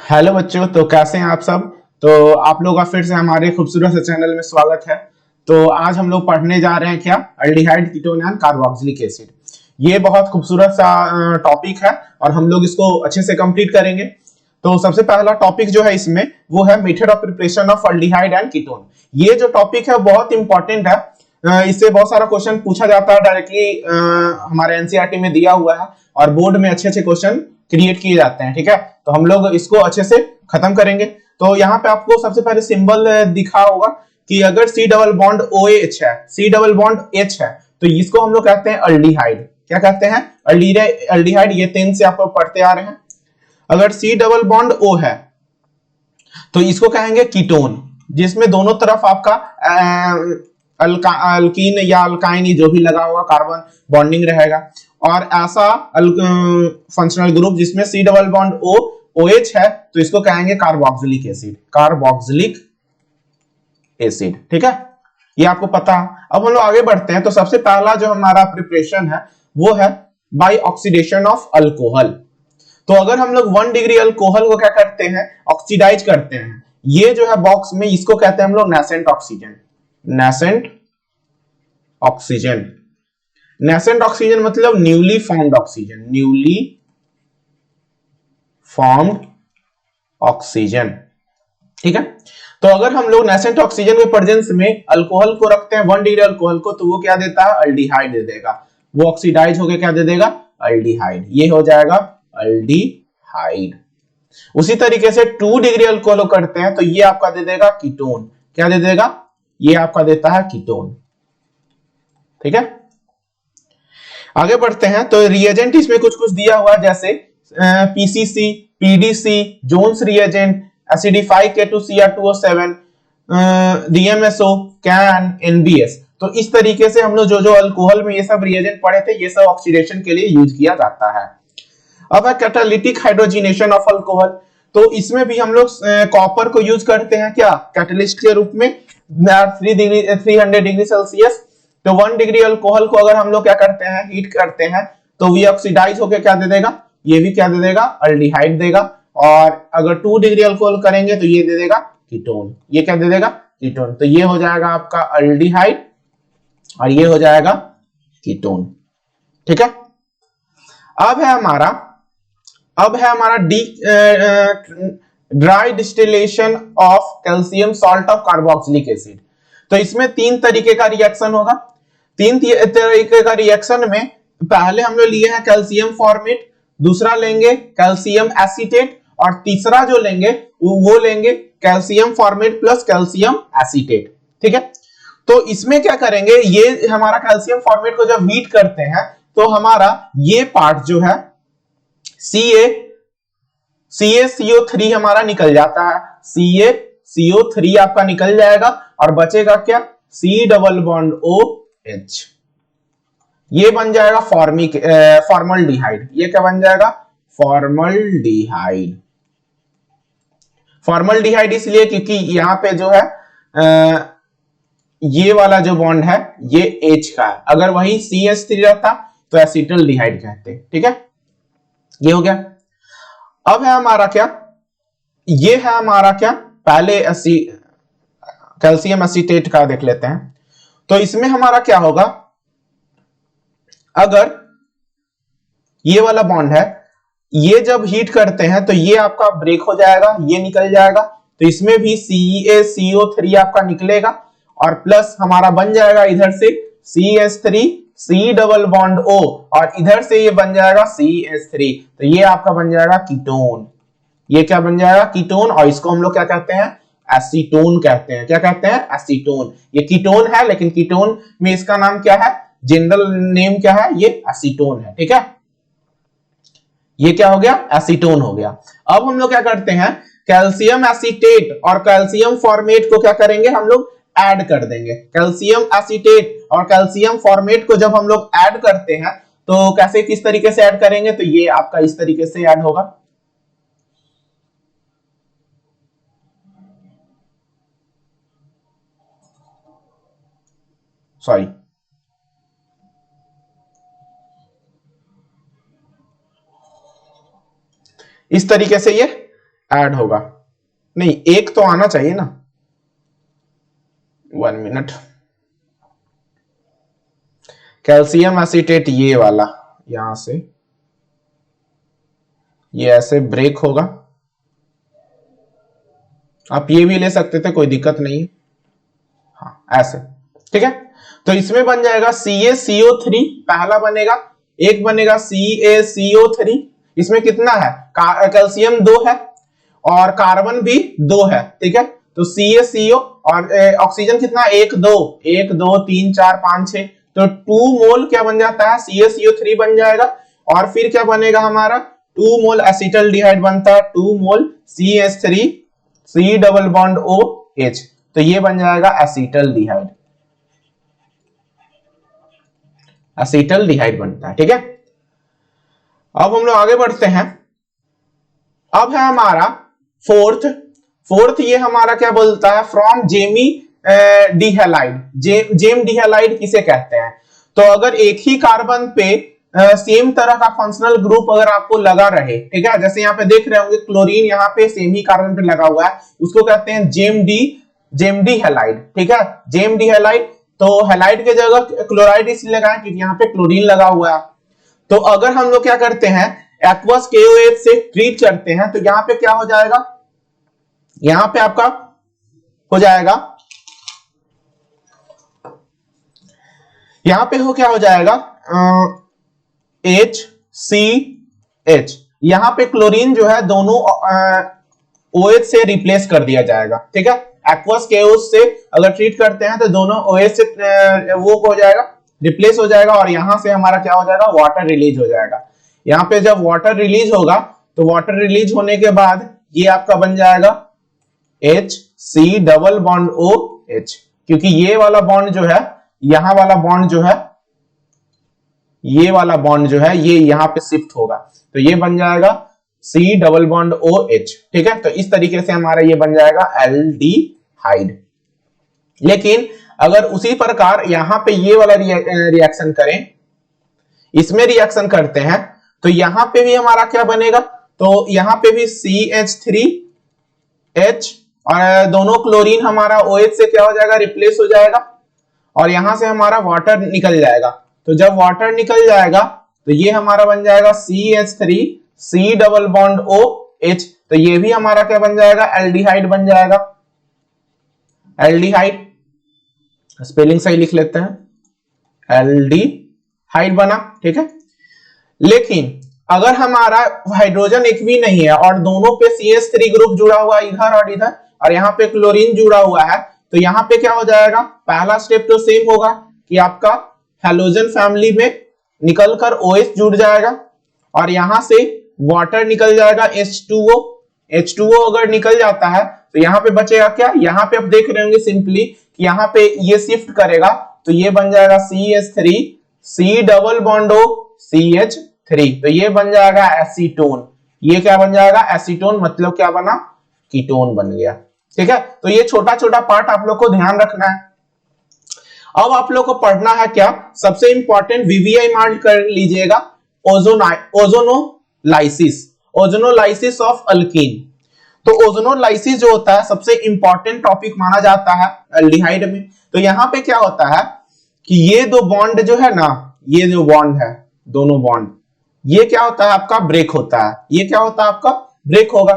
Hello बच्चों, तो कैसे हैं आप सब। तो आप लोग का फिर से हमारे खूबसूरत से चैनल में स्वागत है। तो आज हम लोग पढ़ने जा रहे हैं क्या, aldehyde ketone and carboxylic acid. ये बहुत खूबसूरत सा टॉपिक है और हम लोग इसको अच्छे से कंप्लीट करेंगे। तो सबसे पहला टॉपिक जो है इसमें वो है method of preparation of aldehyde and ketone. ये जो टॉपिक है बहुत इंपॉर्टेंट है। इससे बहुत सारा क्वेश्चन पूछा जाता है डायरेक्टली, हमारे एनसीईआरटी में दिया हुआ है और बोर्ड में अच्छे अच्छे क्वेश्चन क्रिएट किए जाते हैं। ठीक है, तो हम लोग इसको अच्छे से खत्म करेंगे। तो यहाँ पे आपको सबसे पहले सिंबल दिखा होगा कि अगर C double bond O H है, सी डबल बॉन्ड एच है, तो इसको हम लोग कहते हैं अल्डिहाइड। क्या कहते हैं? अल्डिहाइड। ये 10 से आपको पढ़ते आ रहे हैं। अगर सी डबल बॉन्ड ओ है तो इसको कहेंगे कीटोन, जिसमें दोनों तरफ आपका अल्कीन या अल्काइन जो भी लगा हुआ कार्बन बॉन्डिंग रहेगा। और ऐसा फंक्शनल ग्रुप जिसमें C double bond O OH है तो इसको कहेंगे कार्बोक्सिलिक एसिड, कार्बोक्सिलिक एसिड। ठीक है, ये आपको पता है। अब हम लोग आगे बढ़ते हैं। तो सबसे पहला जो हमारा प्रिपरेशन है वो है बाय ऑक्सीडेशन ऑफ अल्कोहल। तो अगर हम लोग 1 डिग्री अल्कोहल को क्या करते हैं, ऑक्सीडाइज करते हैं। ये जो है बॉक्स में, इसको कहते हैं हम लोग nascent oxygen. Nascent oxygen, nascent oxygen मतलब newly formed oxygen, newly formed oxygen. ठीक है, तो अगर हम लोग नेसेंट ऑक्सीजन के प्रेजेंस में अल्कोहल को रखते हैं, 1 डिग्री अल्कोहल को, तो वो क्या देता है, अल्डिहाइड दे देगा। वो ऑक्सीडाइज होकर क्या दे देगा, अल्डिहाइड। ये हो जाएगा अल्डिहाइड। उसी तरीके से 2 डिग्री अल्कोहल करते हैं तो ये आपका दे देगा कीटोन। क्या दे देगा, ये आपका देता है कीटोन। ठीक है, आगे बढ़ते हैं। तो रिएजेंट इसमें कुछ कुछ दिया हुआ, जैसे PCC, PDC, Jones reagent, acidify K2Cr2O7, DMSO, CAN, NBS. तो इस तरीके से हम लोग जो जो अल्कोहल में ये सब रिएजेंट पढ़े थे, ये सब ऑक्सीडेशन के लिए यूज किया जाता है। अब है कैटालिटिक हाइड्रोजिनेशन ऑफ अल्कोहल। तो इसमें भी हम लोग कॉपर को यूज करते हैं क्या, कैटलिस्ट के रूप में। 300 डिग्री सेल्सियस। तो 1 डिग्री अल्कोहल को अगर हम लोग क्या करते हैं, हीट करते हैं, तो ये ऑक्सीडाइज होकर क्या दे देगा, ये भी क्या दे देगा, अल्डिहाइड देगा। और अगर 2 डिग्री अल्कोहल करेंगे तो ये दे देगा कीटोन। ये क्या दे देगा, कीटोन। तो ये हो जाएगा आपका अल्डिहाइड और ये हो जाएगा कीटोन। ठीक है, अब है हमारा dry distillation of calcium salt of carboxylic acid. तो इसमें 3 तरीके का रिएक्शन होगा। 3 तरीके का रिएक्शन में पहले हम लोग लिए हैं कैल्शियम फॉर्मेट, दूसरा लेंगे कैल्शियम एसीटेट, और तीसरा जो लेंगे वो लेंगे calcium formate plus calcium acetate. ठीक है, तो इसमें क्या करेंगे, ये हमारा कैल्शियम फॉर्मेट को जब हीट करते हैं तो हमारा ये पार्ट जो है CaCO3 हमारा निकल जाता है। CaCO3 आपका निकल जाएगा और बचेगा क्या, C डबल बॉन्ड OH। ये बन जाएगा फॉर्मल्डिहाइड। ये क्या बन जाएगा, फॉर्मल्डिहाइड। फॉर्मल्डिहाइड इसलिए क्योंकि यहां पे जो है ये वाला जो बॉन्ड है ये H का है। अगर वही CH3 रहता तो एसिटल्डिहाइड कहते। ठीक है, ये हो गया। अब है हमारा क्या, ये है हमारा क्या, पहले कैल्शियम एसीटेट का देख लेते हैं। तो इसमें हमारा क्या होगा, अगर ये वाला बॉन्ड है, ये जब हीट करते हैं तो ये आपका ब्रेक हो जाएगा, ये निकल जाएगा। तो इसमें भी CaCO3 आपका निकलेगा और प्लस हमारा बन जाएगा इधर से CH3 C double bond O, और इधर से ये बन जाएगा CH3। तो ये आपका बन जाएगा कीटोन। ये क्या बन जाएगा, कीटोन। और इसको हम लोग क्या कहते हैं, एसीटोन कहते हैं। क्या कहते हैं, एसीटोन। ये कीटोन है लेकिन कीटोन में इसका नाम क्या है, जनरल नेम क्या है, ये एसीटोन है। ठीक है, ये क्या हो गया, एसीटोन हो गया। अब हम लोग क्या करते हैं, कैल्शियम एसीटेट और कैल्शियम फॉर्मेट को क्या करेंगे, हम लोग ऐड कर देंगे। कैल्शियम एसीटेट और कैल्शियम फॉर्मेट को जब हम लोग ऐड करते हैं तो कैसे, किस तरीके से ऐड करेंगे, तो ये आपका इस तरीके से ऐड होगा। सॉरी, इस तरीके से ये ऐड होगा, नहीं एक तो आना चाहिए ना, 1 मिनट। कैल्शियम एसीटेट ये वाला, यहां से ये ऐसे ब्रेक होगा, आप ये भी ले सकते थे, कोई दिक्कत नहीं है, हाँ ऐसे, ठीक है। तो इसमें बन जाएगा CaCO3 पहला बनेगा, एक बनेगा CaCO3, इसमें कितना है, कैल्शियम 2 है और कार्बन भी 2 है, ठीक है। तो CaCO और ऑक्सीजन कितना, 1 2 1 2 3 4 5 6, तो 2 मोल क्या बन जाता है, CaCO3 बन जाएगा। और फिर क्या बनेगा हमारा, 2 मोल एसिटल्डिहाइड बनता है, 2 मोल CH3 C double bond OH, तो ये बन जाएगा एसिटल्डिहाइड, एसिटल्डिहाइड बनता है, ठीक है। अब हम लोग आगे बढ़ते हैं, अब है हमारा फोर्थ ये हमारा क्या बोलता है, फ्रॉम जेमी डिहेलाइड। जेम डिहेलाइड किसे कहते हैं, तो अगर एक ही कार्बन पे सेम तरह का फंक्शनल ग्रुप अगर आपको लगा रहे, ठीक है, जैसे यहाँ पे देख रहे होंगे क्लोरीन यहाँ पे सेम ही कार्बन पे लगा हुआ है, उसको कहते हैं जेम डी हैलाइड, ठीक है, जेम डी हैलाइड। तो हैलाइड के जगह क्लोराइड इसलिए लगाएं क्योंकि यहाँ पे क्लोरीन लगा हुआ है। तो अगर हम लोग क्या करते हैं, एक्वस KOH से ट्रीट करते हैं, तो यहाँ पे क्या हो जाएगा, यहां पे आपका हो जाएगा, यहां पे क्या हो जाएगा, HCH, यहां पे क्लोरीन जो है दोनों OH से रिप्लेस कर दिया जाएगा, ठीक है। एक्वस KOH से अगर ट्रीट करते हैं तो दोनों OH से वो हो जाएगा, रिप्लेस हो जाएगा, और यहां से हमारा क्या हो जाएगा, वाटर रिलीज हो जाएगा। यहां पे जब वाटर रिलीज होगा तो वाटर रिलीज होने के बाद ये आपका बन जाएगा HC डबल बॉन्ड OH, क्योंकि ये वाला बॉन्ड जो है, यहां वाला बॉन्ड जो है, ये वाला बॉन्ड जो है ये यहां पे शिफ्ट होगा, तो ये बन जाएगा C डबल बॉन्ड OH, ठीक है। तो इस तरीके से हमारा ये बन जाएगा एल्डिहाइड। लेकिन अगर उसी प्रकार यहां पे ये वाला रिएक्शन करें, इसमें रिएक्शन करते हैं, तो यहां पे भी हमारा क्या बनेगा, तो यहां पे भी CH3H और दोनों क्लोरीन हमारा OH से क्या हो जाएगा, रिप्लेस हो जाएगा, और यहां से हमारा वाटर निकल जाएगा। तो जब वाटर निकल जाएगा तो ये हमारा बन जाएगा CH3 C double bond OH, तो ये भी हमारा क्या बन जाएगा, एल्डिहाइड बन जाएगा, एल्डिहाइड, स्पेलिंग सही लिख लेते हैं, एल्डिहाइड बना, ठीक है। लेकिन अगर हमारा हाइड्रोजन एक भी नहीं है और दोनों पे CH3 ग्रुप जुड़ा हुआ है इधर और इधर, और यहाँ पे क्लोरीन जुड़ा हुआ है, तो यहाँ पे क्या हो जाएगा, पहला स्टेप तो सेम होगा कि आपका हैलोजन फैमिली में निकलकर OH जुड़ जाएगा, और यहां से वाटर निकल जाएगा H2O। H2O अगर निकल जाता है तो यहाँ पे बचेगा क्या, यहाँ पे आप देख रहे होंगे सिंपली कि यहाँ पे ये शिफ्ट करेगा, तो ये बन जाएगा CH3 C double bond CH3, तो ये बन जाएगा एसीटोन। ये क्या बन जाएगा, एसीटोन, मतलब क्या बना, कीटोन बन गया, ठीक है। तो ये छोटा छोटा पार्ट आप लोग को ध्यान रखना है। अब आप लोग को पढ़ना है क्या, सबसे इंपॉर्टेंट VVI मार्क कर लीजिएगा, ओजोनोलाइसिस, ओजोनोलाइसिस ऑफ अल्कीन। तो ओजोनोलाइसिस जो होता है सबसे इंपॉर्टेंट टॉपिक माना जाता है एल्डिहाइड में। तो यहाँ पे क्या होता है कि ये दो बॉन्ड जो है ना, ये जो बॉन्ड है, दोनों बॉन्ड, ये क्या होता है आपका, ब्रेक होता है, ये क्या होता है आपका, ब्रेक होगा।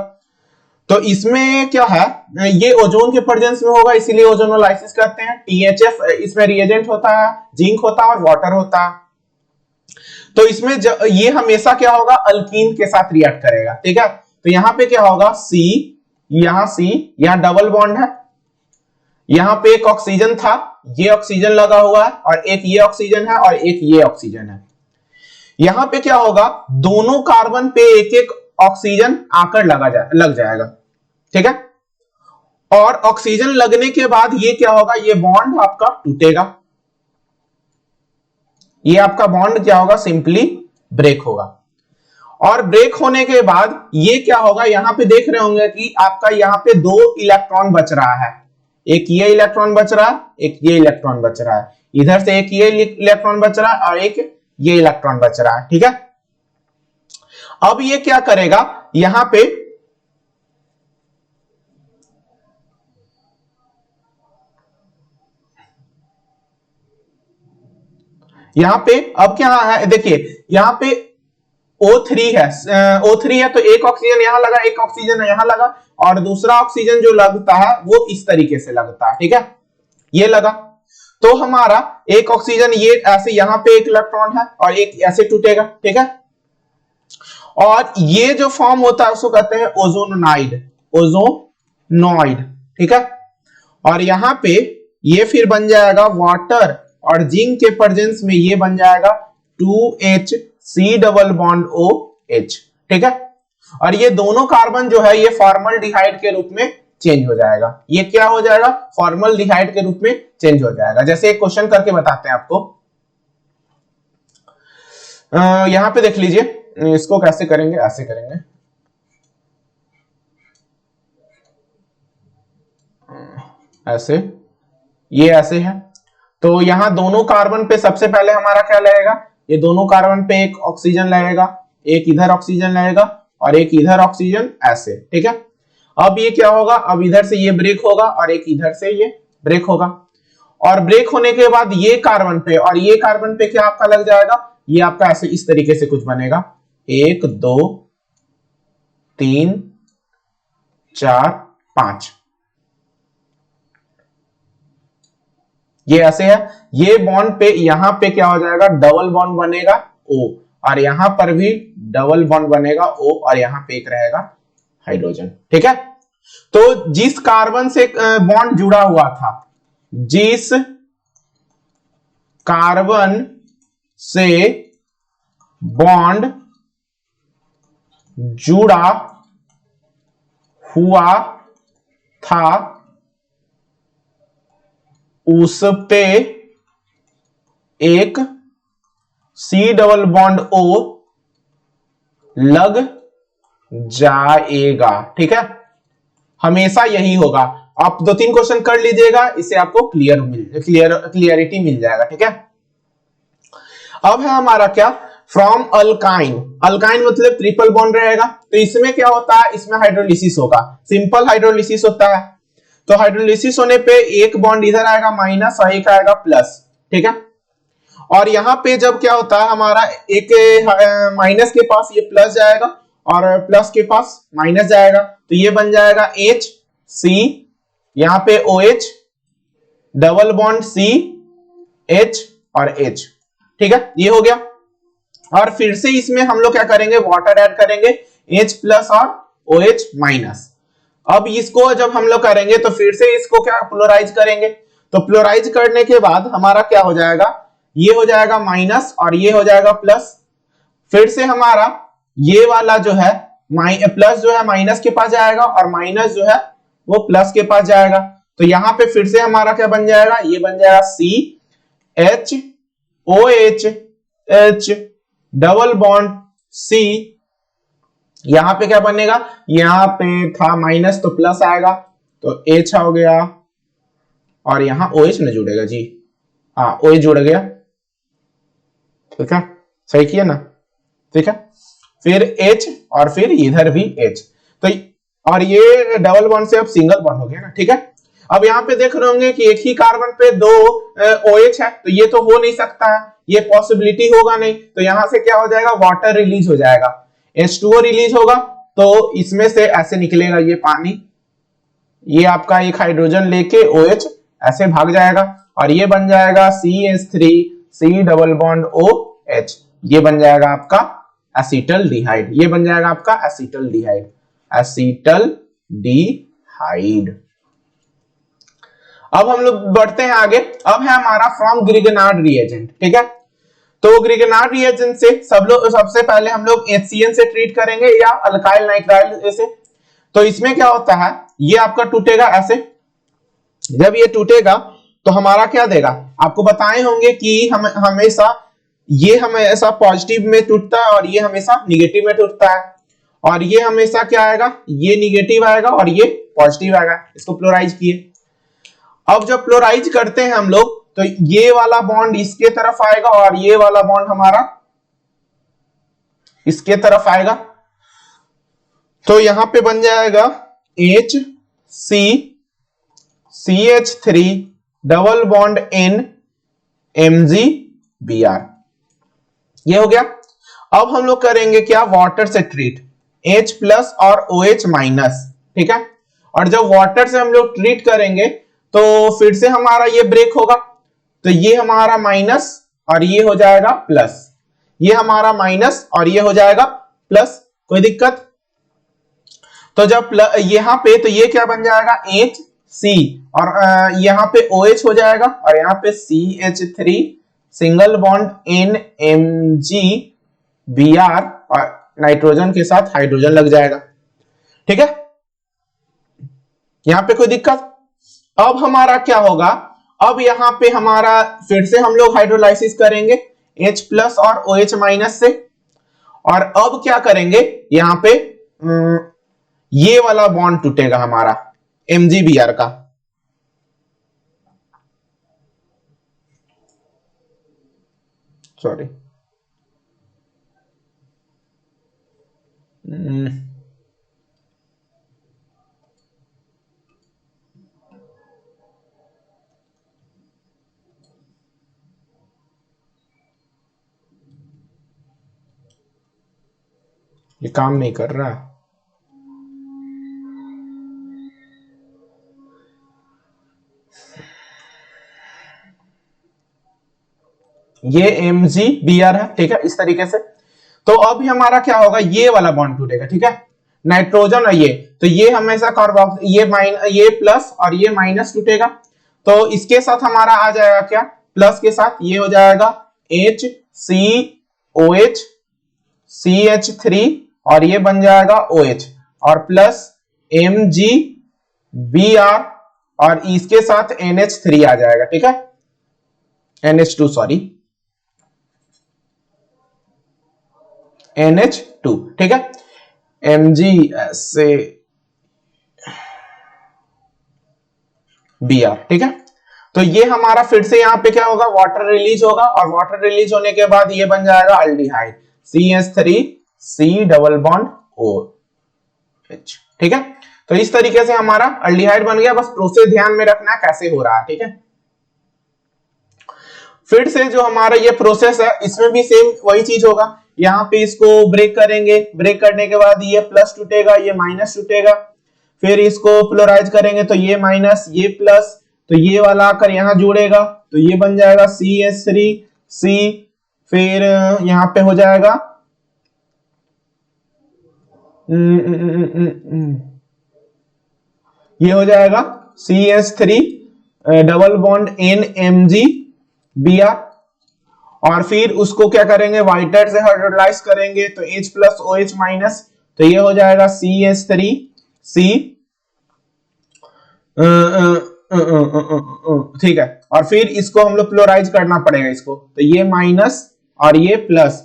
तो इसमें क्या है, ये ओजोन के प्रेजेंस में होगा, इसीलिए ओजोनोलाइसिस कहते हैं। THF इसमें रिएजेंट होता है, जिंक होता है और वाटर होता है। तो इसमें ये हमेशा क्या होगा, अल्कीन के साथ रिएक्ट करेगा, ठीक है। तो यहाँ पे क्या होगा, C, यहाँ डबल बॉन्ड है, यहाँ पे एक ऑक्सीजन था, ये ऑक्सीजन लगा हुआ है, और एक ये ऑक्सीजन है और एक ये ऑक्सीजन है। यहाँ पे क्या होगा, दोनों कार्बन पे एक एक ऑक्सीजन आकर लग जाएगा, ठीक है। और ऑक्सीजन लगने के बाद ये क्या होगा, ये बॉन्ड आपका टूटेगा, ये आपका बॉन्ड क्या होगा, सिंपली ब्रेक होगा। और ब्रेक होने के बाद ये क्या होगा, यहां पे देख रहे होंगे कि आपका यहाँ पे 2 इलेक्ट्रॉन बच रहा है, एक ये इलेक्ट्रॉन बच रहा है, एक ये इलेक्ट्रॉन बच रहा है, इधर से एक ये इलेक्ट्रॉन बच रहा है और एक ये इलेक्ट्रॉन बच रहा है, ठीक है। अब ये क्या करेगा, यहां पे यहाँ पे अब क्या है, देखिए यहाँ पे O3 है, O3 है तो एक ऑक्सीजन यहाँ लगा, एक ऑक्सीजन यहाँ लगा, और दूसरा ऑक्सीजन जो लगता है वो इस तरीके से लगता है, ठीक है, ये लगा। तो हमारा एक ऑक्सीजन ये ऐसे यहाँ पे एक इलेक्ट्रॉन है और एक ऐसे टूटेगा, ठीक है, और ये जो फॉर्म होता है उसको कहते हैं ओजोनाइड, ओजोनॉइड, ठीक है। और यहाँ पे ये फिर बन जाएगा वाटर, और जिंक के प्रेजेंस में ये बन जाएगा 2HC डबल बॉन्ड OH, ठीक है। और ये दोनों कार्बन जो है ये फॉर्मल्डिहाइड के रूप में चेंज हो जाएगा, ये क्या हो जाएगा, फॉर्मल्डिहाइड के रूप में चेंज हो जाएगा। जैसे एक क्वेश्चन करके बताते हैं आपको, यहां पे देख लीजिए, इसको कैसे करेंगे, ऐसे करेंगे, ऐसे, ये ऐसे है। तो यहां दोनों कार्बन पे सबसे पहले हमारा क्या लगेगा, ये दोनों कार्बन पे एक ऑक्सीजन लगेगा, एक इधर ऑक्सीजन लगेगा और एक इधर ऑक्सीजन, ऐसे, ठीक है। अब ये क्या होगा, अब इधर से ये ब्रेक होगा और एक इधर से ये ब्रेक होगा, और ब्रेक होने के बाद ये कार्बन पे और ये कार्बन पे क्या आपका लग जाएगा, ये आपका ऐसे इस तरीके से कुछ बनेगा, 1 2 3 4 5, ये ऐसे है। ये बॉन्ड पे यहां पे क्या हो जाएगा, डबल बॉन्ड बनेगा O, और यहां पर भी डबल बॉन्ड बनेगा O, और यहां पे एक रहेगा हाइड्रोजन, ठीक है। तो जिस कार्बन से बॉन्ड जुड़ा हुआ था, जिस कार्बन से बॉन्ड जुड़ा हुआ था उस पे एक C डबल बॉन्ड O लग जाएगा, ठीक है, हमेशा यही होगा। आप 2-3 क्वेश्चन कर लीजिएगा, इससे आपको क्लियरिटी मिल जाएगा, ठीक है। अब है हमारा क्या, फ्रॉम अल्काइन, अल्काइन मतलब ट्रिपल बॉन्ड रहेगा, तो इसमें क्या होता है, इसमें हाइड्रोलिसिस होगा, सिंपल हाइड्रोलिसिस होता है। तो हाइड्रोलिसिस होने पे एक बॉन्ड इधर आएगा माइनस और एक आएगा प्लस, ठीक है। और यहां पे जब क्या होता है, हमारा एक माइनस के पास ये प्लस जाएगा और प्लस के पास माइनस जाएगा, तो ये बन जाएगा HC, यहां पे OH double bond C H और H, ठीक है, ये हो गया। और फिर से इसमें हम लोग क्या करेंगे, वाटर ऐड करेंगे, H प्लस और OH माइनस। अब इसको जब हम लोग करेंगे तो फिर से इसको क्या प्लोराइज करेंगे, तो प्लोराइज करने के बाद हमारा क्या हो जाएगा, ये हो जाएगा माइनस और ये हो जाएगा प्लस। फिर से हमारा ये वाला जो है प्लस जो है माइनस के पास जाएगा और माइनस जो है वो प्लस के पास जाएगा, तो यहां पे फिर से हमारा क्या बन जाएगा, ये बन जाएगा CHOH H double bond C, यहां पे क्या बनेगा, यहां पे था माइनस तो प्लस आएगा, तो H हो गया और यहां OH न जुड़ेगा जी, हाँ OH जुड़ गया, ठीक है, सही किया ना, ठीक है। फिर H और फिर इधर भी H, तो और ये डबल बॉन्ड से अब सिंगल बॉन्ड हो गया ना, ठीक है। अब यहाँ पे देख रहे होंगे कि एक ही कार्बन पे 2 OH है, तो ये तो हो नहीं सकता है, ये पॉसिबिलिटी होगा नहीं, तो यहां से क्या हो जाएगा, वाटर रिलीज हो जाएगा, H2O रिलीज होगा, तो इसमें से ऐसे निकलेगा ये पानी, ये आपका एक हाइड्रोजन लेके OH ऐसे भाग जाएगा और ये बन जाएगा CH3 C double bond OH, ये बन जाएगा आपका एसिटल्डिहाइड, ये बन जाएगा आपका एसिटल्डिहाइड, एसिटल्डिहाइड। अब हम लोग बढ़ते हैं आगे, अब है हमारा फ्रॉम ग्रिगनार्ड रिएजेंट, ठीक है। तो ग्रिगनार्ड रिएजेंट से सबसे पहले हम लोग HCN से ट्रीट करेंगे या अल्काइल नाइट्राइल से। तो इसमें क्या होता है, ये आपका टूटेगा ऐसे, जब ये टूटेगा तो हमारा क्या देगा, आपको बताए होंगे कि हम हमेशा ये हमेशा पॉजिटिव में टूटता है और ये हमेशा निगेटिव में टूटता है, और ये हमेशा क्या आएगा, ये निगेटिव आएगा और ये पॉजिटिव आएगा। इसको प्लोराइज किए, अब जब प्लोराइज करते हैं हम लोग तो ये वाला बॉन्ड इसके तरफ आएगा और ये वाला बॉन्ड हमारा इसके तरफ आएगा, तो यहां पे बन जाएगा HCCH3 double bond N Mg Br। ये हो गया। अब हम लोग करेंगे क्या, वाटर से ट्रीट, H प्लस और OH माइनस, ठीक है। और जब वाटर से हम लोग ट्रीट करेंगे तो फिर से हमारा ये ब्रेक होगा, तो ये हमारा माइनस और ये हो जाएगा प्लस, ये हमारा माइनस और ये हो जाएगा प्लस। कोई दिक्कत? तो जब यहाँ पे तो ये क्या बन जाएगा, HC, और यहाँ पे OH हो जाएगा, और यहाँ पे CH3 सिंगल बॉन्ड NMgBr, और नाइट्रोजन के साथ हाइड्रोजन लग जाएगा, ठीक है। यहाँ पे कोई दिक्कत? अब हमारा क्या होगा, अब यहाँ पे हमारा फिर से हम लोग हाइड्रोलाइसिस करेंगे H प्लस और OH माइनस से, और अब क्या करेंगे, यहाँ पे ये वाला बॉन्ड टूटेगा हमारा MgBr का, सॉरी ये काम नहीं कर रहा। ये MgBr है, ठीक है, इस तरीके से। तो अब हमारा क्या होगा, ये वाला बॉन्ड टूटेगा, ठीक है, नाइट्रोजन और ये, तो ये हमेशा कार्बोक्स, ये प्लस और ये माइनस टूटेगा, तो इसके साथ हमारा आ जाएगा क्या, प्लस के साथ ये हो जाएगा HCOH CH3, और ये बन जाएगा OH, और प्लस MgBr, और इसके साथ NH3 आ जाएगा, ठीक है, NH2 सॉरी, NH2, ठीक है, MgBr, ठीक है। तो ये हमारा फिर से यहाँ पे क्या होगा, वाटर रिलीज होगा, और वाटर रिलीज होने के बाद ये बन जाएगा aldehyde CH3C double bond OH, ठीक है। तो इस तरीके से हमारा अल्डिहाइड बन गया। बस प्रोसेस ध्यान में रखना कैसे हो रहा है, ठीक है। फिर से जो हमारा ये प्रोसेस है इसमें भी सेम वही चीज होगा, यहाँ पे इसको ब्रेक करेंगे, ब्रेक करने के बाद ये प्लस टूटेगा, ये माइनस टूटेगा, फिर इसको फ्लोराइज करेंगे तो ये माइनस ये प्लस, तो ये वाला आकर यहाँ जुड़ेगा, तो ये बन जाएगा CH3C, फिर यहाँ पे हो जाएगा ये हो जाएगा CH3 डबल बॉन्ड NMgBr, और फिर उसको क्या करेंगे, वाइटर से हाइड्रोलाइज करेंगे तो H प्लस OH माइनस, तो ये हो जाएगा CH3C, ठीक है। और फिर इसको हम लोग फ्लोराइज करना पड़ेगा इसको, तो ये माइनस और ये प्लस,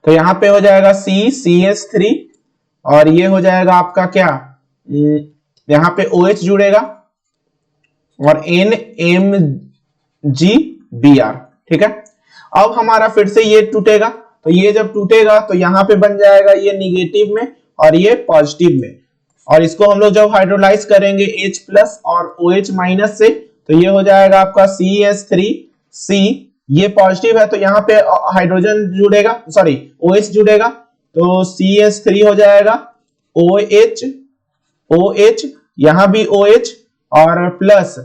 तो यहां पे हो जाएगा CH3, और ये हो जाएगा आपका क्या, यहां पे OH जुड़ेगा और NMgBr, ठीक है। अब हमारा फिर से ये टूटेगा, तो ये जब टूटेगा तो यहां पे बन जाएगा ये निगेटिव में और ये पॉजिटिव में, और इसको हम लोग जब हाइड्रोलाइज करेंगे H प्लस और OH माइनस से, तो ये हो जाएगा आपका CH3C, ये पॉजिटिव है तो यहाँ पे हाइड्रोजन जुड़ेगा, सॉरी OH जुड़ेगा, तो CH3 हो जाएगा OH, यहां भी OH, और प्लस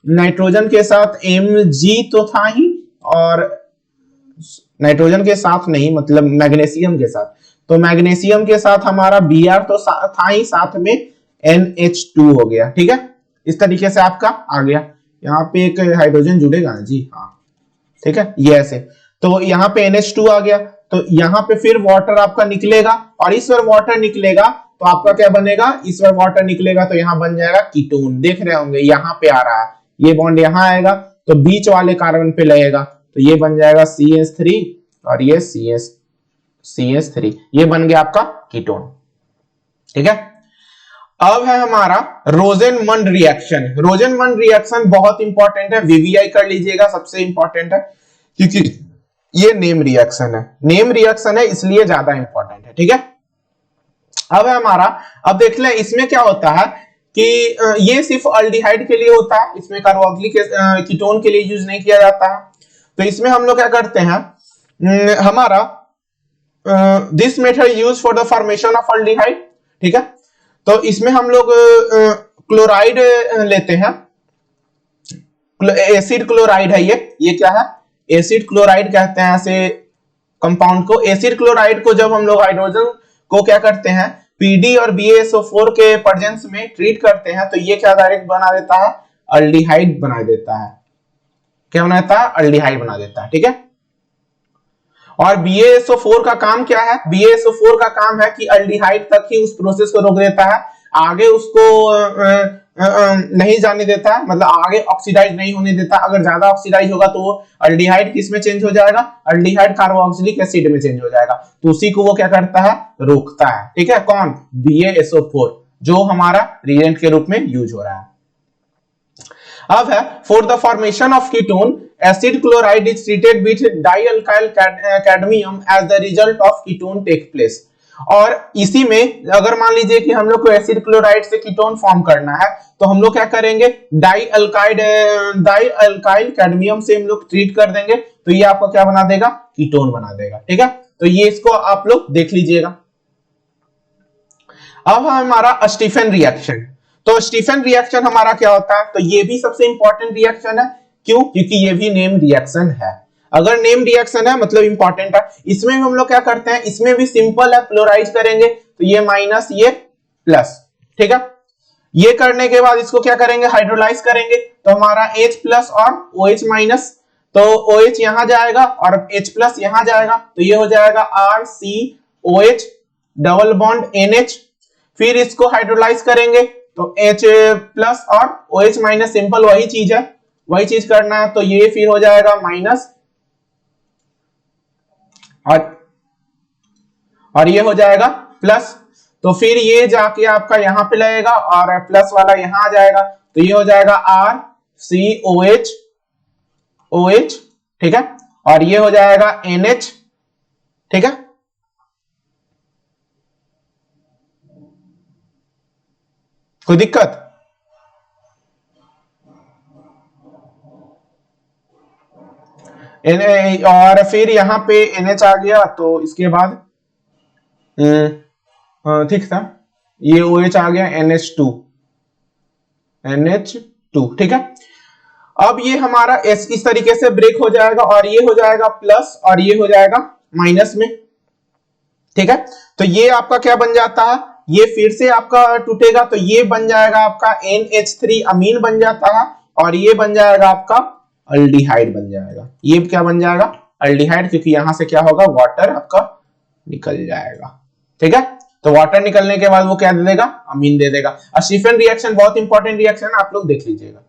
नाइट्रोजन के साथ Mg तो था ही, और नाइट्रोजन के साथ नहीं मतलब मैग्नीशियम के साथ, तो मैग्नीशियम के साथ हमारा Br तो था ही, साथ में NH2 हो गया, ठीक है। इस तरीके से आपका आ गया, यहाँ पे एक हाइड्रोजन जुड़ेगा ना जी, हाँ ठीक है, ये ऐसे, तो यहाँ पे NH2 आ गया, तो यहाँ पे फिर वाटर आपका निकलेगा, और इस बार वाटर निकलेगा तो आपका क्या बनेगा, इस बार वाटर निकलेगा तो यहाँ बन जाएगा कीटोन, देख रहे होंगे यहाँ पे आ रहा है, ये बॉन्ड यहाँ आएगा तो बीच वाले कार्बन पे लगेगा, तो ये बन जाएगा CH3 और ये CH3, ये बन गया आपका कीटोन, ठीक है। अब है हमारा रोजेनमंड रिएक्शन। रोजेनमंड रिएक्शन बहुत इंपॉर्टेंट है, VVI कर लीजिएगा, सबसे इंपॉर्टेंट है क्योंकि ये नेम रिएक्शन है, इसलिए ज्यादा इंपॉर्टेंट है, ठीक है। अब है हमारा, अब देख लें इसमें क्या होता है कि ये सिर्फ अल्डिहाइड के लिए होता है, इसमें कार्बोक्सिलिक कीटोन के लिए यूज नहीं किया जाता है। तो इसमें हम लोग क्या करते हैं, हमारा this method use for the formation of aldehyde, ठीक है। तो इसमें हम लोग क्लोराइड लेते हैं, एसिड क्लोराइड है ये क्या है, एसिड क्लोराइड कहते हैं ऐसे कंपाउंड को। एसिड क्लोराइड को जब हम लोग हाइड्रोजन को क्या करते हैं, पीडी और BaSO4 के प्रेजेंस में ट्रीट करते हैं, तो ये क्या डायरेक्ट बना देता है, अल्डिहाइड बना देता है। क्या बना देता है, अल्डिहाइड बना देता है, ठीक है। और BaSO4 का काम क्या है, BaSO4 का काम है कि अल्डिहाइड तक ही उस प्रोसेस को रोक देता है, आगे उसको नहीं जाने देता है, मतलब आगे ऑक्सीडाइज नहीं होने देता। अगर ज्यादा ऑक्सीडाइज होगा तो वो अल्डिहाइड किस में चेंज हो जाएगा, अल्डिहाइड कार्बोक्सिलिक एसिड में चेंज हो जाएगा, तो उसी को वो क्या करता है, रोकता है, ठीक है। कौन, BaSO4, जो हमारा रिएजेंट के रूप में यूज हो रहा है। अब है for the formation of ketone acid chloride is treated with dialkyl cadmium as the result of ketone take place. और इसी में अगर मान लीजिए कि हम लोग को एसिड क्लोराइड से कीटोन फॉर्म करना है, तो हम लोग क्या करेंगे, डाइअल्काइल कैडमियम से हम लोग ट्रीट कर देंगे, तो ये आपको क्या बना देगा, कीटोन बना देगा, ठीक है। तो ये इसको आप लोग देख लीजिएगा। अब हमारा स्टीफन रिएक्शन, तो स्टीफन रिएक्शन हमारा क्या होता है, तो ये भी सबसे इंपॉर्टेंट रिएक्शन है। क्यों, क्योंकि ये भी नेम रिएक्शन है। अगर नेम रिएक्शन है मतलब इंपॉर्टेंट है। इसमें हम लोग क्या करते हैं, इसमें भी सिंपल है, प्लोराइज करेंगे तो ये माइनस ये प्लस, ठीक है। ये करने के बाद इसको क्या करेंगे, हाइड्रोलाइज करेंगे, तो हमारा H प्लस और OH माइनस, तो OH यहां जाएगा और H प्लस यहां जाएगा, तो ये हो जाएगा RCOH डबल बॉन्ड NH। फिर इसको हाइड्रोलाइज करेंगे तो H प्लस और OH माइनस, सिंपल वही चीज है, वही चीज करना है, तो ये फिर हो जाएगा माइनस और ये हो जाएगा प्लस। तो फिर ये जाके आपका यहां पे लगेगा और प्लस वाला यहां आ जाएगा, तो ये हो जाएगा RCOH OH, ठीक है। और ये हो जाएगा NH, ठीक है। कोई दिक्कत, और फिर यहाँ पे NH आ गया, तो इसके बाद ठीक था, ये OH आ गया, NH2, ठीक है। अब ये हमारा इस तरीके से ब्रेक हो जाएगा और ये हो जाएगा प्लस और ये हो जाएगा माइनस में, ठीक है। तो ये आपका क्या बन जाता है, ये फिर से आपका टूटेगा, तो ये बन जाएगा आपका NH3 अमीन बन जाता है, और ये बन जाएगा आपका अल्डिहाइड बन जाएगा। ये क्या बन जाएगा, अल्डिहाइड, क्योंकि यहां से क्या होगा, वाटर आपका निकल जाएगा, ठीक है। तो वाटर निकलने के बाद वो क्या दे देगा, अमीन दे देगा। स्टीफन रिएक्शन बहुत इंपॉर्टेंट रिएक्शन है, आप लोग देख लीजिएगा।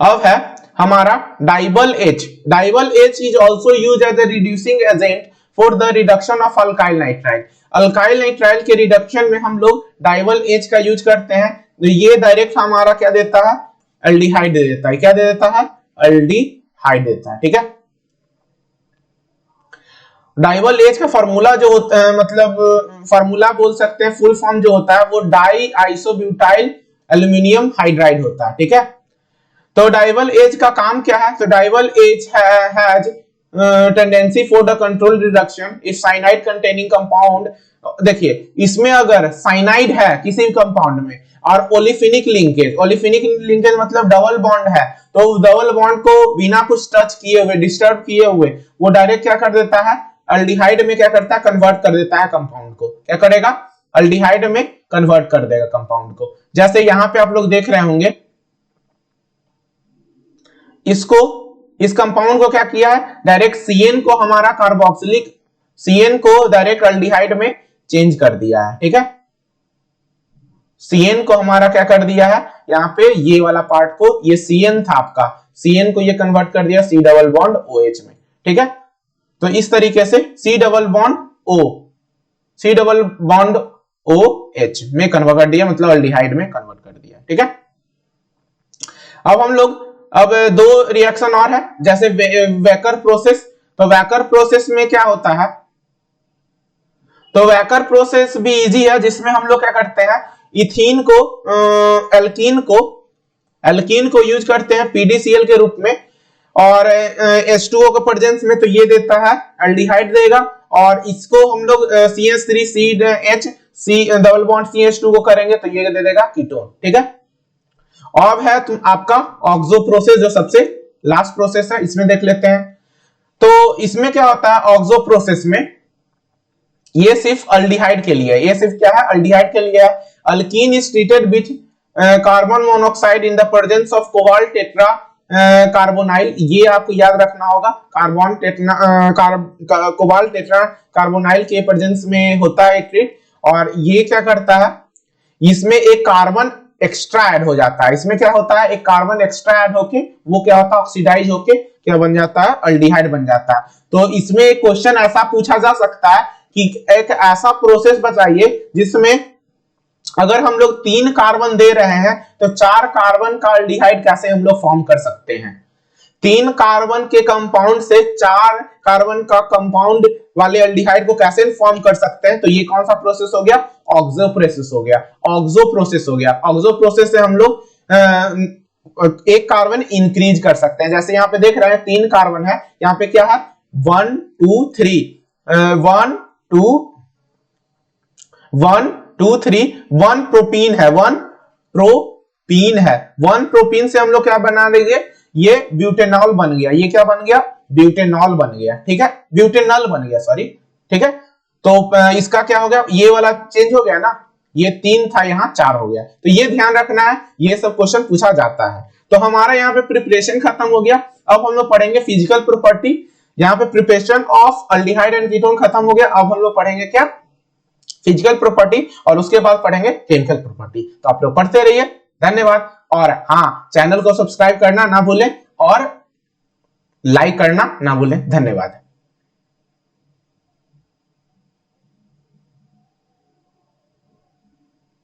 अब है हमारा DIBAL H। DIBAL H is also used as a reducing agent for the reduction of alkyl nitrile. Alkyl nitrile के रिडक्शन में हम लोग डाइबल H का यूज करते हैं, तो ये डायरेक्ट हमारा क्या देता है, अल्डिहाइड दे देता है। क्या दे देता है, अल्डिहाइड देता है, ठीक है। डाइबल H का फॉर्मूला जो होता है, मतलब फॉर्मूला बोल सकते हैं, फुल फॉर्म जो होता है वो डाई आइसोब्यूटाइल एल्यूमिनियम हाइड्राइड होता है, ठीक है। तो डाइबल H का काम क्या है, तो डाइबल H has tendency for the control reduction if cyanide containing compound. देखिए इसमें अगर साइनाइड है किसी कंपाउंड में और ओलिफिनिक लिंकेज मतलब डबल बॉन्ड है, तो डबल बॉन्ड को बिना कुछ टच किए हुए, डिस्टर्ब किए हुए, वो डायरेक्ट क्या कर देता है, अल्डिहाइड में क्या करता है, कन्वर्ट कर देता है कंपाउंड को। क्या करेगा, अल्डिहाइड में कन्वर्ट कर देगा कंपाउंड को। जैसे यहां पे आप लोग देख रहे होंगे, इसको, इस कंपाउंड को क्या किया है, डायरेक्ट CN को हमारा कार्बोक्सिलिक, CN को डायरेक्ट अल्डिहाइड में चेंज कर दिया है, ठीक है। CN को हमारा क्या कर दिया है, यहाँ पे ये वाला पार्ट को, ये CN था आपका, CN को ये कन्वर्ट कर दिया C डबल बॉन्ड OH में, ठीक है। तो इस तरीके से C डबल बॉन्ड OH में कन्वर्ट कर दिया, मतलब अल्डिहाइड में कन्वर्ट कर दिया, ठीक है। अब हम लोग, अब दो रिएक्शन और है, जैसे वेकर प्रोसेस। तो वेकर प्रोसेस में क्या होता है, तो वेकर प्रोसेस भी इजी है, जिसमें हम लोग क्या करते हैं, इथीन को, एल्कीन को यूज करते हैं PDCl के रूप में, और H2O के प्रेजेंस में तो ये देता है एल्डिहाइड देगा, और इसको हम लोग CH3CH C double bond CH2 को करेंगे तो ये दे देगा कीटोन। ठीक है, अब है तुम आपका ऑक्सो प्रोसेस, जो सबसे लास्ट प्रोसेस है, इसमें देख लेते हैं। तो इसमें क्या होता है ऑक्सो प्रोसेस में, ये सिर्फ अल्डिहाइड के लिए, ये सिर्फ क्या है अल्डिहाइड के लिए। Alkene is treated with carbon monoxide in the presence of cobalt tetra carbonyl, ये आपको याद रखना होगा। Carbon tetra cobalt tetra carbonyl के प्रेजेंस में होता है ट्रीट, और ये क्या करता है, इसमें एक कार्बन एक्स्ट्रा ऐड हो जाता है। इसमें क्या होता है, एक कार्बन एक्स्ट्रा ऐड होके वो क्या होता है ऑक्सीडाइज होके क्या बन जाता है, अल्डिहाइड बन जाता है। तो इसमें एक क्वेश्चन ऐसा पूछा जा सकता है कि एक ऐसा प्रोसेस बताइए जिसमें अगर हम लोग 3 कार्बन दे रहे हैं तो 4 कार्बन का अल्डिहाइड कैसे हम लोग फॉर्म कर सकते हैं। 3 कार्बन के कंपाउंड से 4 कार्बन का कंपाउंड वाले अल्डिहाइड को कैसे फॉर्म कर सकते हैं। तो ये कौन सा प्रोसेस हो गया, ऑक्सो प्रोसेस हो गया, ऑक्सो प्रोसेस हो गया। ऑक्सो प्रोसेस से हम लोग एक कार्बन इंक्रीज कर सकते हैं। जैसे यहाँ पे देख रहे हैं 3 कार्बन है, यहाँ पे क्या है 1 2 3 1 2 3 1 प्रोटीन है, 1 प्रोटीन है। 1 प्रोटीन से हम लोग क्या बना देंगे, ये ब्यूटेनॉल बन गया। ये क्या बन गया, ब्यूटेनॉल बन गया। ठीक है, ब्यूटेनॉल बन गया, सॉरी। ठीक है, तो इसका क्या हो गया, ये वाला चेंज हो गया ना, ये 3 था यहाँ 4 हो गया। तो ये ध्यान रखना है, ये सब क्वेश्चन पूछा जाता है। तो हमारा यहाँ पे प्रिपरेशन खत्म हो गया। अब हम लोग पढ़ेंगे फिजिकल प्रॉपर्टी। यहाँ पे preparation of aldehyde and ketone खत्म हो गया। अब हम लोग पढ़ेंगे क्या, फिजिकल प्रॉपर्टी, और उसके बाद पढ़ेंगे केमिकल प्रॉपर्टी। तो आप लोग पढ़ते रहिए, धन्यवाद। और हाँ, चैनल को सब्सक्राइब करना ना भूलें और लाइक करना ना भूलें। धन्यवाद।